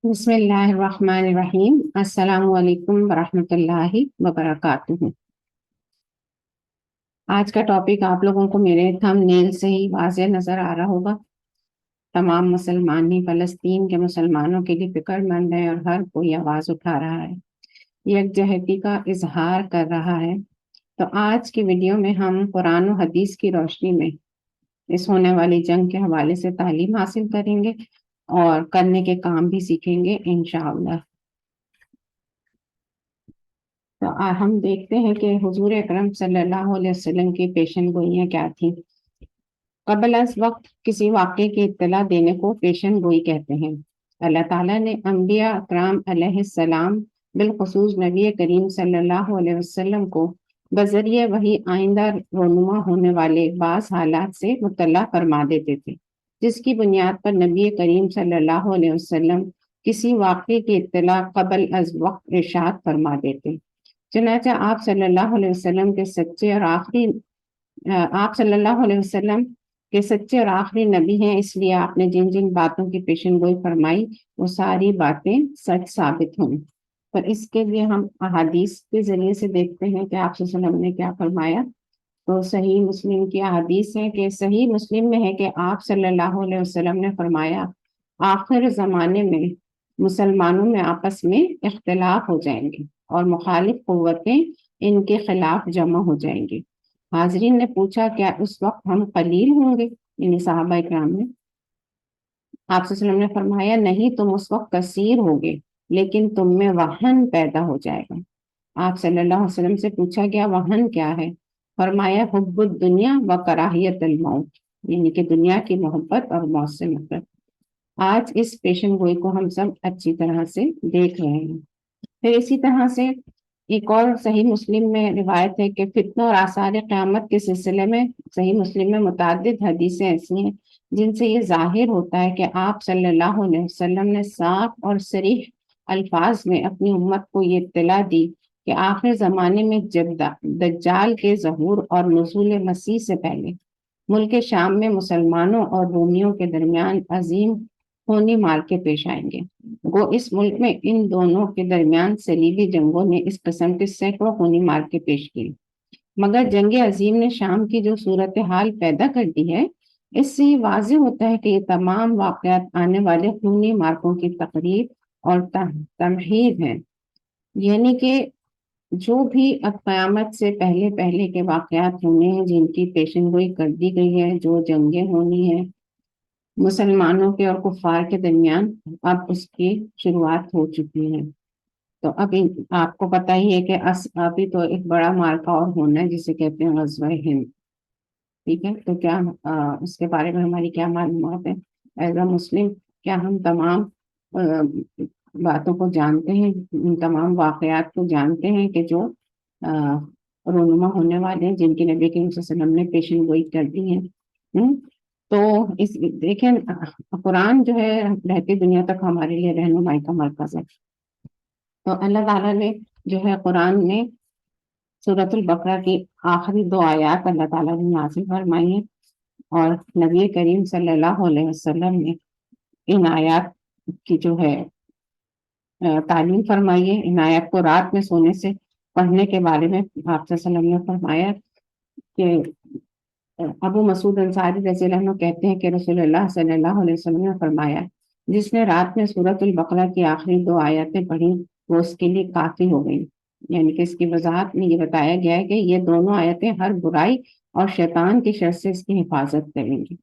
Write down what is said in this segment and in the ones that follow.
بسم اللہ الرحمن الرحیم۔ السلام علیکم ورحمۃ اللہ وبرکاتہ۔ آج کا ٹاپک آپ لوگوں کو میرے تھم نیل سے ہی واضح نظر آ رہا ہوگا۔ تمام مسلمان ہی فلسطین کے مسلمانوں کے لیے فکر مند ہے اور ہر کوئی آواز اٹھا رہا ہے، یکجہتی کا اظہار کر رہا ہے۔ تو آج کی ویڈیو میں ہم قرآن و حدیث کی روشنی میں اس ہونے والی جنگ کے حوالے سے تعلیم حاصل کریں گے اور کرنے کے کام بھی سیکھیں گے انشاءاللہ۔ تو ہم دیکھتے ہیں کہ حضور اکرم صلی اللہ علیہ وسلم کی پیشن گوئیاں کیا تھیں۔ قبل از وقت کسی واقعے کی اطلاع دینے کو پیشن گوئی کہتے ہیں۔ اللہ تعالیٰ نے انبیاء اکرام علیہ السلام بالخصوص نبی کریم صلی اللہ علیہ وسلم کو بذریعہ وحی آئندہ رونما ہونے والے بعض حالات سے مطلع فرما دیتے تھے، جس کی بنیاد پر نبی کریم صلی اللہ علیہ وسلم کسی واقعے کی اطلاع قبل از وقت ارشاد فرما دیتے۔ چنانچہ آپ صلی اللہ علیہ وسلم کے سچے اور آخری نبی ہیں، اس لیے آپ نے جن جن باتوں کی پیشن گوئی فرمائی وہ ساری باتیں سچ ثابت ہوں۔ پر اس کے لیے ہم احادیث کے ذریعے سے دیکھتے ہیں کہ آپ صلی اللہ علیہ وسلم نے کیا فرمایا۔ تو صحیح مسلم کی احادیث ہے کہ صحیح مسلم میں ہے کہ آپ صلی اللہ علیہ وسلم نے فرمایا آخر زمانے میں مسلمانوں میں آپس میں اختلاف ہو جائیں گے اور مخالف قوتیں ان کے خلاف جمع ہو جائیں گی۔ حاضرین نے پوچھا کیا اس وقت ہم قلیل ہوں گے، یعنی صحابہ اکرام نے؟ آپ صلی اللہ علیہ وسلم نے فرمایا نہیں، تم اس وقت کثیر ہوگے لیکن تم میں وہن پیدا ہو جائے گا۔ آپ صلی اللہ علیہ وسلم سے پوچھا گیا وہن کیا ہے؟ فرمایا حب الدنیا و کراہیت الموت، یعنی کہ دنیا کی محبت اور موت سے نفرت۔ آج اس پیشن گوئی کو ہم سب اچھی طرح سے دیکھ رہے ہیں۔ پھر اسی طرح سے ایک اور صحیح مسلم میں روایت ہے کہ فتنہ اور آثار قیامت کے سلسلے میں صحیح مسلم میں متعدد حدیثیں ایسی ہیں جن سے یہ ظاہر ہوتا ہے کہ آپ صلی اللہ علیہ وسلم نے صاف اور صریح الفاظ میں اپنی امت کو یہ اطلاع دی کہ آخر زمانے میں جب دجال کے ظہور اور نزول مسیح سے پہلے ملک شام میں مسلمانوں اور رومیوں کے درمیان عظیم خونی مارکے پیش آئیں گے۔ وہ اس ملک میں ان دونوں کے درمیان صلیبی جنگوں نے اس قسم کے سینکڑوں خونی مارکے پیش کیے، مگر جنگ عظیم نے شام کی جو صورتحال پیدا کر دی ہے، اس سے یہ واضح ہوتا ہے کہ یہ تمام واقعات آنے والے خونی مارکوں کی تقریب اور تمہید ہیں، یعنی کہ جو بھی اب قیامت سے پہلے پہلے کے واقعات ہونے ہیں جن کی پیشن گوئی کر دی گئی ہے، جو جنگیں ہونی ہیں مسلمانوں کے اور کفار کے درمیان، اب اس کی شروعات ہو چکی ہے۔ تو اب آپ کو پتہ ہی ہے کہ ابھی تو ایک بڑا مارکا اور ہونا ہے جسے کہتے ہیں غزوہ ہند، ٹھیک ہے؟ تو کیا اس کے بارے میں ہماری کیا معلومات ہے ایز اے مسلم؟ کیا ہم تمام باتوں کو جانتے ہیں، ان تمام واقعات کو جانتے ہیں کہ جو رونما ہونے والے ہیں، جن کی نبی کریم صلی اللہ علیہ وسلم نے پیشن گوئی کر دی ہے؟ تو دیکھیں قرآن جو ہے رہتی دنیا تک ہمارے لیے رہنمائی کا مرکز ہے۔ تو اللہ تعالیٰ نے جو ہے قرآن میں سورۃ البقرہ کی آخری 2 آیات اللہ تعالیٰ نے نازل فرمائی ہیں، اور نبی کریم صلی اللہ علیہ وسلم نے ان آیات کی جو ہے تعلیم فرمائی ہے۔ ان آیات کو رات میں سونے سے پڑھنے کے بارے میں آپ صلی اللہ علیہ وسلم نے فرمایا کہ ابو مسعود انصاری رضی اللہ عنہ کہتے ہیں کہ رسول اللہ صلی اللہ علیہ وسلم نے فرمایا جس نے رات میں سورۃ البقرہ کی آخری 2 آیاتیں پڑھی وہ اس کے لیے کافی ہو گئی، یعنی کہ اس کی وضاحت میں یہ بتایا گیا ہے کہ یہ دونوں آیتیں ہر برائی اور شیطان کی شر سے اس کی حفاظت کریں گی،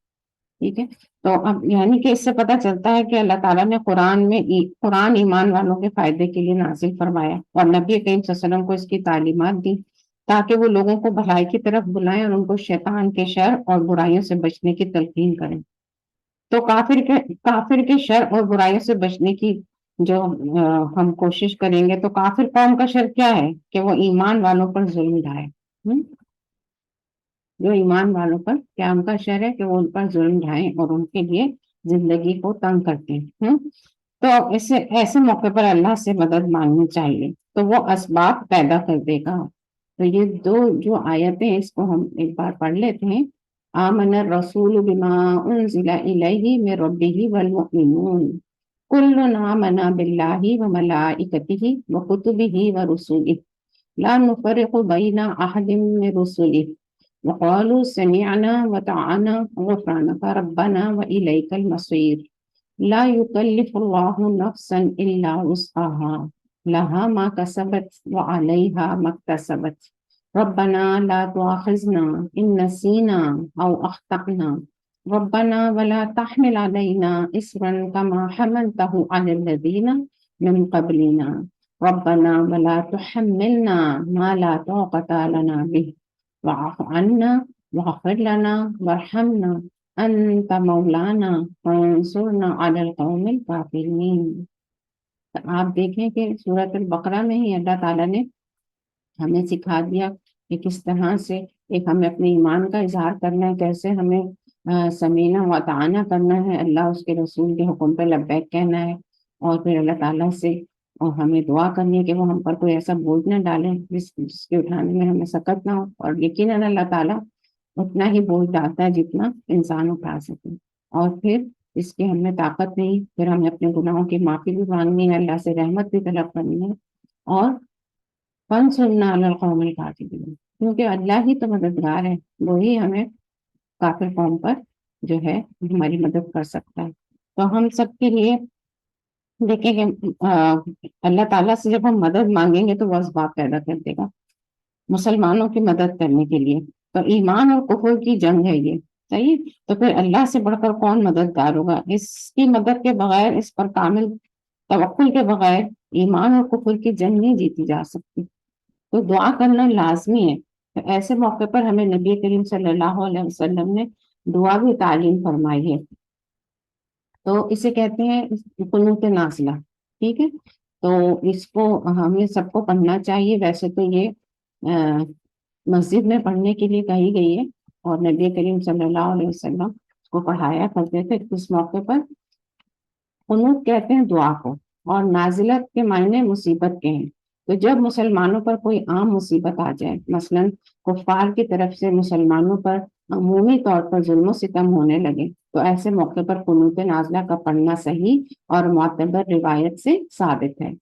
ٹھیک ہے؟ تو اب یعنی کہ اس سے پتہ چلتا ہے کہ اللہ تعالیٰ نے قرآن ایمان والوں کے فائدے کے لیے نازل فرمایا اور نبی کریم صلی اللہ علیہ وسلم کو اس کی تعلیمات دی تاکہ وہ لوگوں کو بھلائی کی طرف بلائیں اور ان کو شیطان کے شر اور برائیوں سے بچنے کی تلقین کریں۔ تو کافر کے شر اور برائیوں سے بچنے کی جو ہم کوشش کریں گے، تو کافر قوم کا شر کیا ہے کہ وہ ایمان والوں پر ظلم ڈھائے۔ جو ایمان والوں پر کیا ان کا شر ہے کہ وہ ان پر ظلم ڈھائیں اور ان کے لیے زندگی کو تنگ کرتے ہیں۔ تو ایسے موقع پر اللہ سے مدد مانگنی چاہیے، تو وہ اسباب پیدا کر دے گا۔ تو یہ 2 جو آیتیں اس کو ہم ایک بار پڑھ لیتے ہیں۔ آمن الرسول بما انزل الیہ من ربہ والمؤمنون كل آمن بالله وملائكته وكتبه ورسله لا نفرق بين أحد من رسله وقالوا سمعنا وطعنا غفرانك ربنا وإليك المصير لا يكلف الله نفسا إلا وسعها لها ما كسبت وعليها ما اكتسبت ربنا لا تؤاخذنا إن نسينا أو أخطأنا ربنا ولا تحمل علينا إصرا كما حملته على الذين من قبلنا ربنا ولا تحملنا ما لا طاقة لنا به واعف عنا واغفر لنا وارحمنا انت مولانا فانصرنا على القوم الكافرین۔ آپ دیکھیں کہ سورۃ البقرہ میں ہی اللہ تعالیٰ نے ہمیں سکھا دیا کہ کس طرح سے ایک ہمیں اپنے ایمان کا اظہار کرنا ہے، کیسے ہمیں سمینا و اطعنا کرنا ہے، اللہ اس کے رسول کے حکم پہ لبیک کہنا ہے، اور پھر اللہ تعالیٰ سے اور ہمیں دعا کرنی ہے کہ وہ ہم پر کوئی ایسا بوجھ نہ ڈالیں جس کے اٹھانے میں ہمیں سکت نہ ہو، اور یقیناً اللہ تعالیٰ اتنا ہی بوجھ ڈالتا ہے جتنا انسان اٹھا سکے، اور پھر اس کی ہمیں طاقت نہیں، پھر ہمیں اپنے گناہوں کی معافی بھی مانگنی ہے، اللہ سے رحمت بھی طلب کرنی ہے، اور فانصرنا علی القوم الکافرین، کیونکہ اللہ ہی تو مددگار ہے، وہی ہمیں کافر قوم پر جو ہے ہماری مدد کر سکتا ہے۔ تو ہم سب کے لیے دیکھیں کہ اللہ تعالیٰ سے جب ہم مدد مانگیں گے تو وہ اسباب پیدا کر دے گا مسلمانوں کی مدد کرنے کے لیے، تو ایمان اور کفر کی جنگ ہے یہ، صحیح؟ تو پھر اللہ سے بڑھ کر کون مددگار ہوگا؟ اس کی مدد کے بغیر، اس پر کامل توکل کے بغیر ایمان اور کفر کی جنگ نہیں جیتی جا سکتی، تو دعا کرنا لازمی ہے۔ تو ایسے موقع پر ہمیں نبی کریم صلی اللہ علیہ وسلم نے دعا بھی تعلیم فرمائی ہے، تو اسے کہتے ہیں قنوت نازلہ، ٹھیک ہے؟ تو اس کو ہمیں سب کو پڑھنا چاہیے، ویسے تو یہ مسجد میں پڑھنے کے لیے کہی گئی ہے، اور نبی کریم صلی اللہ علیہ وسلم اس کو پڑھایا کرتے تھے اس موقع پر۔ قنوت کہتے ہیں دعا کو، اور نازلت کے معنی مصیبت کے ہیں، تو جب مسلمانوں پر کوئی عام مصیبت آ جائے، مثلا کفار کی طرف سے مسلمانوں پر عمومی طور پر ظلم و ستم ہونے لگے، تو ایسے موقع پر قنوت نازلہ کا پڑھنا صحیح اور معتبر روایت سے ثابت ہے۔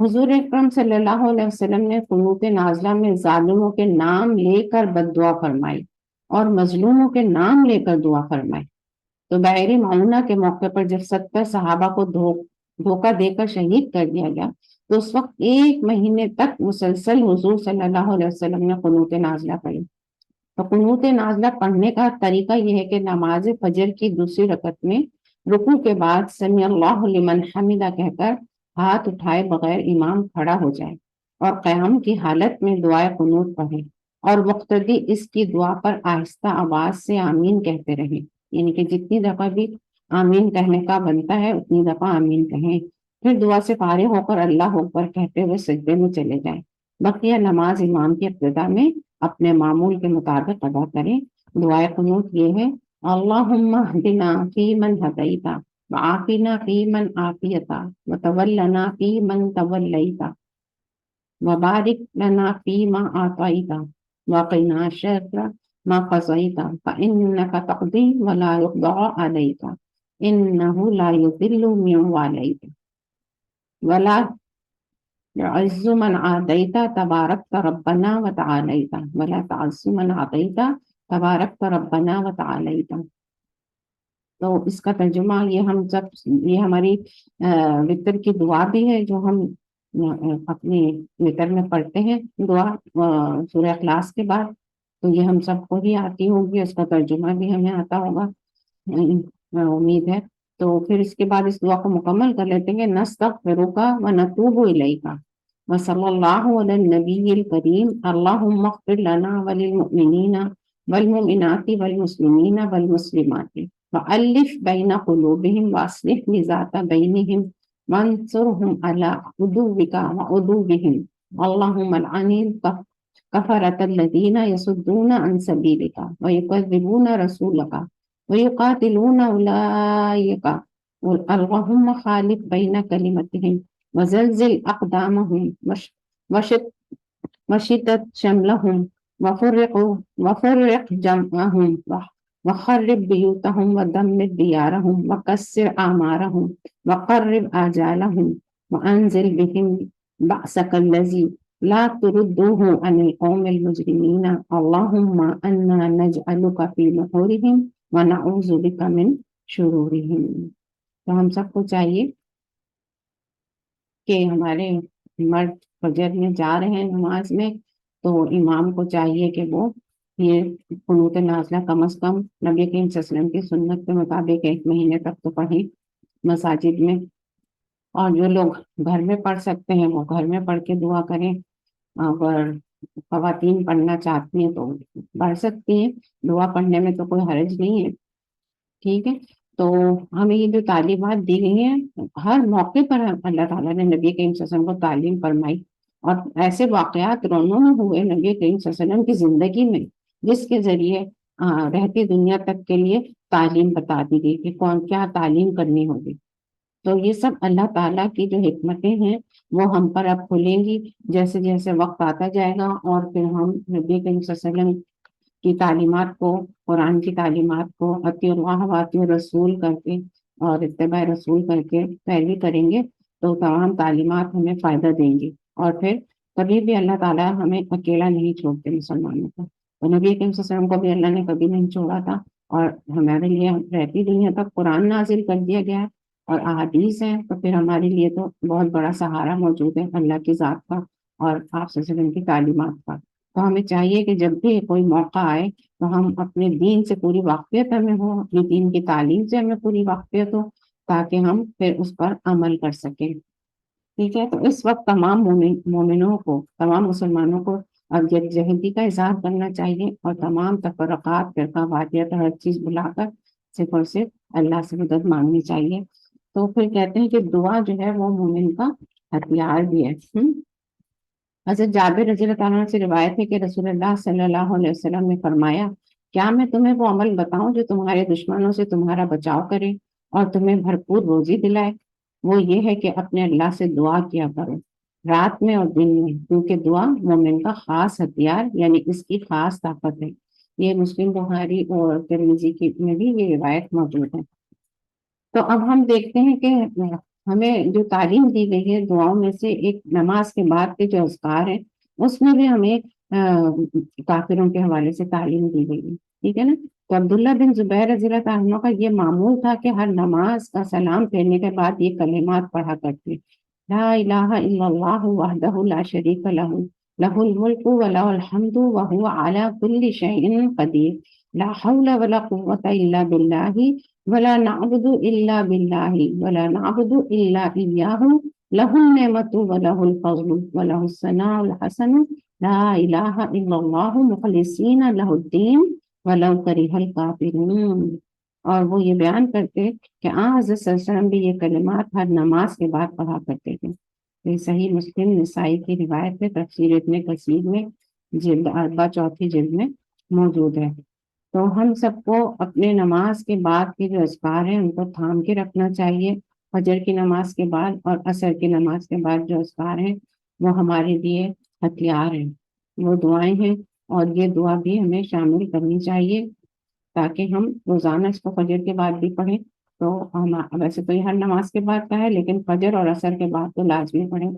حضور اکرم صلی اللہ علیہ وسلم نے قنوت نازلہ میں ظالموں کے نام لے کر بد دعا فرمائی اور مظلوموں کے نام لے کر دعا فرمائی۔ تو بحیرہ معونہ کے موقع پر جب 70 صحابہ کو دھوکہ دے کر شہید کر دیا گیا، تو اس وقت 1 مہینے تک مسلسل حضور صلی اللہ علیہ وسلم نے قنوت نازلہ پڑھی۔ تو قنوت نازلہ پڑھنے کا طریقہ یہ ہے کہ نماز فجر کی دوسری رکعت میں رکوع کے بعد سمیع اللہ لمن حمدہ کہہ کر ہاتھ اٹھائے بغیر امام کھڑا ہو جائے، اور قیام کی حالت میں دعائے قنوت پڑھے، اور مقتدی اس کی دعا پر آہستہ آواز سے آمین کہتے رہیں، یعنی کہ جتنی دفعہ بھی آمین کہنے کا بنتا ہے اتنی دفعہ آمین کہیں، پھر دعا سے فارغ ہو کر اللہ اکبر کہتے ہوئے سجدے میں چلے جائیں۔ بقیہ نماز امام کی ابتدا میں اپنے معمول کے مطابق ادا کریں۔ دعائے قنوت یہ ہے: اللہم اہدنا فیمن ہدیت وعافنا فیمن عافیت وتولنا فیمن تولیت وبارک لنا فیما اعطیت وقنا شر ما قضیت فانک تقضی ولا یقضى علیک انہ لا یذل من والیت ولا يعز من عادیت تبارکت ربنا وتعالیت ولا تعز من عادیت تبارکت ربنا وتعالیت۔ تو اس کا ترجمہ یہ ہماری وطر کی دعا بھی ہے جو ہم اپنی وطر میں پڑھتے ہیں، دعا سورہ اخلاص کے بعد، تو یہ ہم سب کو ہی آتی ہوگی، اس کا ترجمہ بھی ہمیں آتا ہوگا، امید ہے۔ تو پھر اس کے بعد اس دعا کو مکمل کر لیتے ہیں: نستغفرک ونتوب الیک وصلی اللہ علی النبی الکریم اللہم اغفر لنا وللمؤمنین والمؤمنات والمسلمین والمسلمات وألف بین قلوبہم واصلح ذات بینہم وانصرہم علی عدوک وعدوہم اللہم العن الکفرة الذین یصدون عن سبیلک ویکذبون رسولک ویقاتلون اولئک اللہم خالف بین کلمتہم وزلزل اقدامہم وشتت شملہم وفرق جمعہم وخرب بیوتہم ودمر دیارہم وکسر اعمارہم وقرب آجالہم وانزل بہم بأسک الذی لا تردوه عن القوم المجرمین اللہم انا نجعلک فی نحورہم ونعوذ بک من شرورہم۔ تو ہم سب کو چاہیے کہ ہمارے مرد فجر میں جا رہے ہیں نماز میں، تو امام کو چاہیے کہ وہ یہ قنوت نازلہ کم از کم نبی کریم صلی اللہ علیہ وسلم کی سنت کے مطابق 1 مہینے تک تو پڑھیں مساجد میں، اور جو لوگ گھر میں پڑھ سکتے ہیں وہ گھر میں پڑھ کے دعا کریں، اگر خواتین پڑھنا چاہتی ہیں تو پڑھ سکتی ہیں، دعا پڑھنے میں تو کوئی حرج نہیں ہے، ٹھیک ہے۔ تو ہمیں یہ جو تعلیمات دی گئی ہیں ہر موقع پر اللہ تعالیٰ نے نبی کریم صلی اللہ علیہ وسلم کو تعلیم فرمائی، اور ایسے واقعات رونما ہوئے نبی کریم صلی اللہ علیہ وسلم کی زندگی میں جس کے ذریعے رہتی دنیا تک کے لیے تعلیم بتا دی گئی کہ کون کیا تعلیم کرنی ہوگی۔ تو یہ سب اللہ تعالیٰ کی جو حکمتیں ہیں وہ ہم پر اب کھلیں گی جیسے جیسے وقت آتا جائے گا، اور پھر ہم نبی کریم صلی اللہ علیہ وسلم کی تعلیمات کو، قرآن کی تعلیمات کو اطیع اللہ و اطیع الرسول کر کے اور اتباع رسول کر کے پیروی کریں گے تو تمام تعلیمات ہمیں فائدہ دیں گی، اور پھر کبھی بھی اللہ تعالیٰ ہمیں اکیلا نہیں چھوڑتے مسلمانوں کو۔ تو نبی کریم صلی اللہ علیہ وسلم کو بھی اللہ نے کبھی نہیں چھوڑا تھا، اور ہمارے لیے رہتی دنیا تک قرآن نازل کر دیا گیا ہے اور احادیث ہیں، تو پھر ہمارے لیے تو بہت بڑا سہارا موجود ہے اللہ کی ذات کا اور آپ صلی اللہ علیہ وسلم کی تعلیمات کا۔ تو ہمیں چاہیے کہ جب بھی کوئی موقع آئے تو ہم اپنے دین سے پوری واقفیت ہمیں ہو، اپنی دین کی تعلیم سے ہمیں پوری واقفیت ہو، تاکہ ہم پھر اس پر عمل کر سکیں، ٹھیک ہے۔ تو اس وقت تمام مومنوں کو، تمام مسلمانوں کو اب یکجہتی کا اظہار کرنا چاہیے، اور تمام تفرقات، فرقہ واریت، ہر چیز بلا کر صرف اور صرف اللہ سے مدد مانگنی چاہیے۔ تو پھر کہتے ہیں کہ دعا جو ہے وہ مومن کا ہتھیار بھی ہے۔ حضرت جابر رضی اللہ تعالیٰ عنہ سے روایت ہے کہ رسول اللہ صلی اللہ علیہ وسلم نے فرمایا، کیا میں تمہیں وہ عمل بتاؤں جو تمہارے دشمنوں سے تمہارا بچاؤ کرے اور تمہیں بھرپور روزی دلائے؟ وہ یہ ہے کہ اپنے اللہ سے دعا کیا کرو رات میں اور دن میں، کیونکہ دعا مومن کا خاص ہتھیار یعنی اس کی خاص طاقت ہے۔ یہ مسلم بخاری اور ترمذی کی میں بھی یہ روایت موجود ہے۔ تو اب ہم دیکھتے ہیں کہ ہمیں جو تعلیم دی گئی ہے دعاؤں میں سے ایک نماز کے بعد کے جو اذکار ہیں اس میں بھی ہمیں کافروں کے حوالے سے تعلیم دی گئی ہے، ٹھیک ہے نا۔ تو عبداللہ بن زبیر رضی اللہ عنہ کا یہ معمول تھا کہ ہر نماز کا سلام پھیرنے کے بعد یہ کلمات پڑھا کرتے، لا الہ الا اللہ وحدہ لا شریک لہ لہ الملک ولہ الحمد وہو علی کل شیء قدیر لا حول ولا قوة الا باللہ ولا نعبد الا باللہ ولا نعبد الا ایاہ لہ النعمت ولہ الفضل ولہ الثناء الحسن لا الہ الا اللہ مخلصین لہ الدین ولو کرہ الکافرون۔ اور وہ یہ بیان کرتے کہ حضرت صلی اللہ علیہ وسلم بھی یہ کلمات ہر نماز کے بعد پڑھا کرتے تھے۔ یہ صحیح مسلم نسائی کی روایت ہے، تفسیر ابن کثیر میں جلد 4 چوتھی جلد میں موجود ہے۔ تو ہم سب کو اپنے نماز کے بعد کے جو اذکار ہیں ان کو تھام کے رکھنا چاہیے۔ فجر کی نماز کے بعد اور عصر کی نماز کے بعد جو اذکار ہیں وہ ہمارے لیے ہتھیار ہیں، وہ دعائیں ہیں، اور یہ دعا بھی ہمیں شامل کرنی چاہیے تاکہ ہم روزانہ اس کو فجر کے بعد بھی پڑھیں۔ تو ہم ویسے تو یہ ہر نماز کے بعد کا ہے، لیکن فجر اور عصر کے بعد تو لازمی پڑھیں،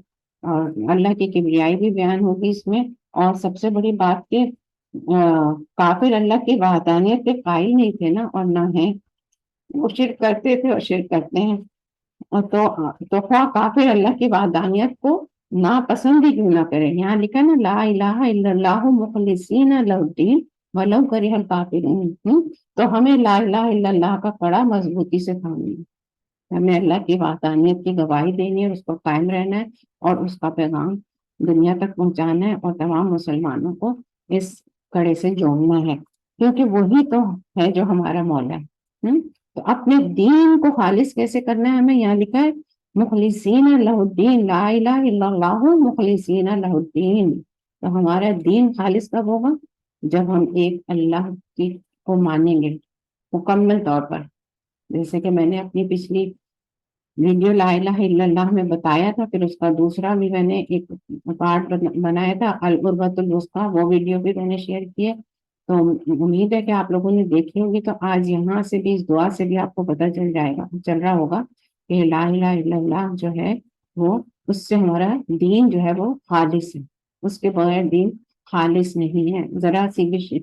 اور اللہ کی کبریائی بھی بیان ہوگی اس میں۔ اور سب سے بڑی بات کہ کافر اللہ کی وحدانیت کے قائل نہیں تھے نا، اور نہ ہیں، وہ شرک کرتے تھے اور شرک کرتے ہیں، اور تو خواہ کافر اللہ کی وحدانیت کو ناپسند ہی کیوں نہ کرے، یہاں لکھا نا لا الہ الا اللہ مخلصین لہ الدین ولو کرہ الکافرون۔ تو ہمیں لا الہ الا اللہ کا کڑا مضبوطی سے تھامنا ہے، ہمیں اللہ کی وحدانیت کی گواہی دینی ہے، اس کو قائم رہنا ہے، اور اس کا پیغام دنیا تک پہنچانا ہے، اور تمام مسلمانوں کو اس کڑے سے جوڑنا ہے، کیونکہ وہی تو ہے جو ہمارا مولا ہے۔ تو اپنے دین کو خالص کیسے کرنا ہے، ہمیں یہاں لکھا ہے مخلصین لہ الدین، لا الہ الا اللہ مخلصین لہ الدین۔ تو ہمارا دین خالص کب ہوگا؟ جب ہم ایک اللہ کی کو مانیں گے مکمل طور پر، جیسے کہ میں نے اپنی پچھلی ویڈیو لا الہ الا اللہ میں بتایا تھا، پھر اس کا دوسرا بھی میں نے ایک پارٹ بنایا تھا العروۃ الوثقیٰ، وہ ویڈیو بھی میں نے شیئر کی ہے تو امید ہے کہ آپ لوگوں نے دیکھی ہوگی، تو آج یہاں سے بھی اس دعا سے بھی آپ کو پتہ چل رہا ہوگا کہ لا الہ الا اللہ جو ہے وہ، اس سے ہمارا دین جو ہے وہ خالص ہے، اس کے بغیر دین خالص نہیں ہے۔ ذرا سی بھی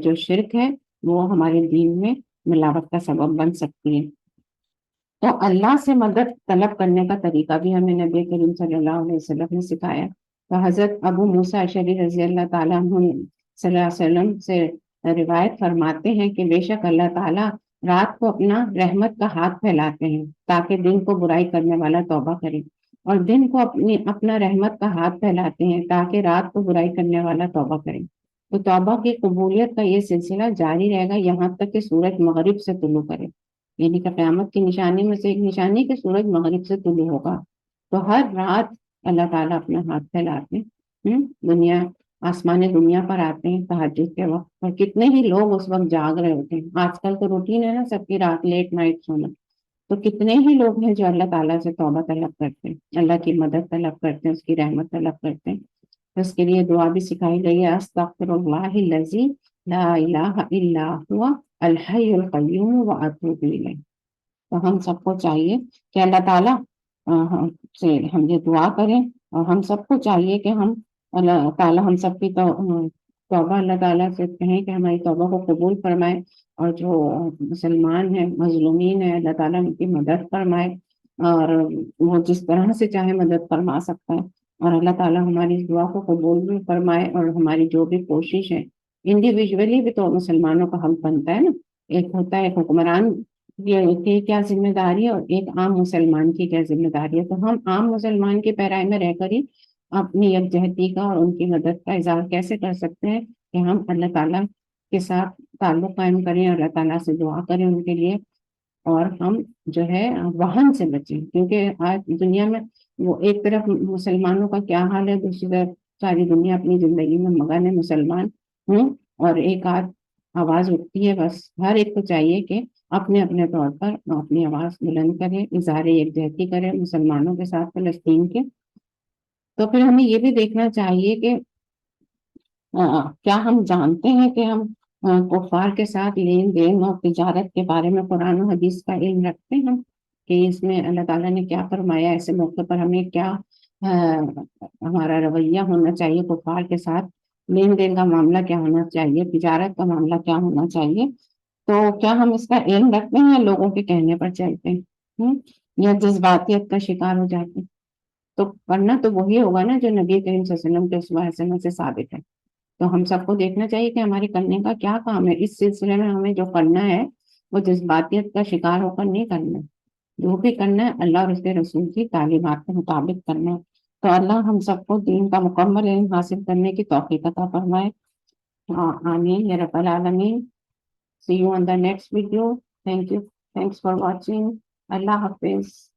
جو شرک ہے وہ ہمارے دین میں ملاوٹ کا سبب بن سکتی ہے۔ تو اللہ سے مدد طلب کرنے کا طریقہ بھی ہمیں نبی کریم صلی اللہ علیہ وسلم نے سکھایا۔ تو حضرت ابو موسیٰ اشعری رضی اللہ تعالیٰ عنہ صلی اللہ علیہ وسلم سے روایت فرماتے ہیں کہ بے شک اللہ تعالیٰ رات کو اپنا رحمت کا ہاتھ پھیلاتے ہیں تاکہ دن کو برائی کرنے والا توبہ کرے، اور دن کو اپنا رحمت کا ہاتھ پھیلاتے ہیں تاکہ رات کو برائی کرنے والا توبہ کرے۔ تو توبہ کی قبولیت کا یہ سلسلہ جاری رہے گا یہاں تک کہ سورج مغرب سے طلوع کرے، یعنی کہ قیامت کی نشانی میں سے ایک نشانی کہ سورج مغرب سے طلوع ہوگا۔ تو ہر رات اللہ تعالیٰ اپنا ہاتھ پھیلاتے ہیں، دنیا آسمان دنیا پر آتے ہیں تہجد کے وقت، اور کتنے ہی لوگ اس وقت جاگ رہے ہوتے ہیں۔ آج کل تو روٹین ہے نا سب کی رات لیٹ نائٹ سونا، تو کتنے ہی لوگ ہیں جو اللہ تعالیٰ سے توبہ طلب کرتے ہیں، اللہ کی مدد طلب کرتے ہیں، اس کی رحمت طلب کرتے ہیں۔ تو اس کے لیے دعا بھی سکھائی گئی ہے، استغفر اللہ الذی لا الہ الا هو الحی القیوم واتوب الیہ۔ تو ہم سب کو چاہیے کہ اللہ تعالیٰ سے ہم یہ دعا کریں، اور ہم سب کو چاہیے کہ ہم اللہ تعالیٰ ہم سب کی توبہ اللہ تعالیٰ سے کہیں کہ ہماری توبہ کو قبول فرمائے، اور جو مسلمان ہیں مظلومین ہیں اللہ تعالیٰ ان کی مدد فرمائے، اور وہ جس طرح سے چاہے مدد فرما سکتا ہے، اور اللہ تعالیٰ ہماری اس دعا کو قبول بھی فرمائے، اور ہماری جو بھی کوشش ہے انڈیویجولی بھی تو مسلمانوں کا حق بنتا ہے نا، ایک ہوتا ہے ایک حکمران کی کیا ذمہ داری ہے اور ایک عام مسلمان کی کیا ذمہ داری ہے۔ تو ہم عام مسلمان کے پیرائی میں رہ کر ہی اپنی یکجہتی کا اور ان کی مدد کا اظہار کیسے کر سکتے ہیں کہ ہم اللہ تعالیٰ کے ساتھ تعلق قائم کریں، اللہ تعالیٰ سے دعا کریں ان کے لیے، اور ہم جو ہے وہن سے بچیں، کیونکہ آج دنیا میں وہ ایک طرف مسلمانوں کا کیا حال ہے، دوسری طرف ساری دنیا اپنی زندگی میں مگن ہے، مسلمان ہوں اور ایک آدھ آواز اٹھتی ہے، بس ہر ایک کو چاہیے کہ اپنے اپنے طور پر اپنی آواز بلند کرے، اظہار یکجہتی کرے مسلمانوں کے ساتھ فلسطین کے۔ تو پھر ہمیں یہ بھی دیکھنا چاہیے کہ کیا ہم جانتے ہیں کہ ہم کفار کے ساتھ لین دین اور تجارت کے بارے میں قرآن و حدیث کا علم رکھتے ہیں کہ اس میں اللہ تعالیٰ نے کیا فرمایا، ایسے موقع پر ہمیں کیا ہمارا رویہ ہونا چاہیے، کفار کے ساتھ لین دین کا معاملہ کیا ہونا چاہیے، تجارت کا معاملہ کیا ہونا چاہیے۔ تو کیا ہم اس کا علم رکھتے ہیں یا لوگوں کے کہنے پر چلتے ہیں، یا جذباتیت کا شکار ہو جاتے ہیں؟ تو کرنا تو وہی ہوگا نا جو نبی کریم صلی اللہ علیہ وسلم کے اسوہ حسنہ سے ثابت ہے۔ تو ہم سب کو دیکھنا چاہیے کہ ہماری کرنے کا کیا کام ہے، اس سلسلے میں ہمیں جو کرنا ہے وہ جذباتیت کا شکار ہو کر نہیں کرنا ہے، جو بھی کرنا ہے اللہ اور اس کے رسول کی تعلیمات کے مطابق کرنا ہے۔ تو اللہ ہم سب کو دین کا مکمل علم حاصل کرنے کی توفیق عطا فرمائے، آمین یا رب العالمین۔ See you on the next video. Thank you. Thanks for watching. اللہ حافظ۔